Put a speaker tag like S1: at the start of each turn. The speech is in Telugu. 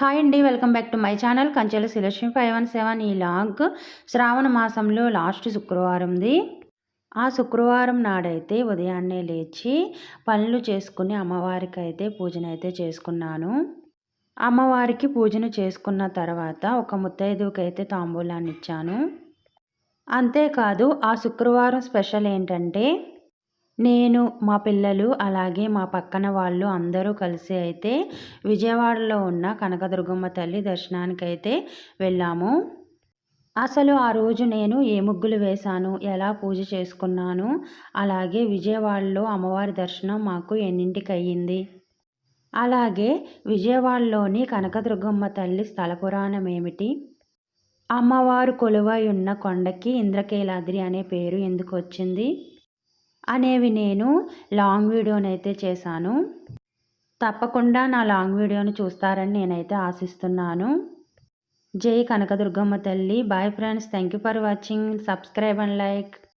S1: హాయ్ అండి. Welcome back to my channel Kanchela Srilakshmi 517. ఈ లాగ్ శ్రావణ మాసంలో లాస్ట్ శుక్రవారంది. ఆ శుక్రవారం నాడైతే ఉదయాన్నే లేచి పనులు చేసుకుని అమ్మవారికి అయితే పూజనైతే చేసుకున్నాను. అమ్మవారికి పూజను చేసుకున్న తర్వాత ఒక ముత్తైదుకైతే తాంబూలాన్ని ఇచ్చాను. అంతేకాదు ఆ శుక్రవారం స్పెషల్ ఏంటంటే నేను, మా పిల్లలు, అలాగే మా పక్కన వాళ్ళు అందరూ కలిసి అయితే విజయవాడలో ఉన్న కనకదుర్గమ్మ తల్లి దర్శనానికైతే వెళ్ళాము. అసలు ఆ రోజు నేను ఏ ముగ్గులు వేశాను, ఎలా పూజ చేసుకున్నాను, అలాగే విజయవాడలో అమ్మవారి దర్శనం మాకు ఎన్నింటికయ్యింది, అలాగే విజయవాడలోని కనకదుర్గమ్మ తల్లి స్థల పురాణం ఏమిటి, అమ్మవారు కొలువై ఉన్న కొండకి ఇంద్రకీలాద్రి అనే పేరు ఎందుకు వచ్చింది అనేవి నేను లాంగ్ వీడియోనైతే చేశాను. తప్పకుండా నా లాంగ్ వీడియోని చూస్తారని నేనైతే ఆశిస్తున్నాను. జై కనకదుర్గమ్మ తల్లి. Bye friends. Thank you for watching. Subscribe and like.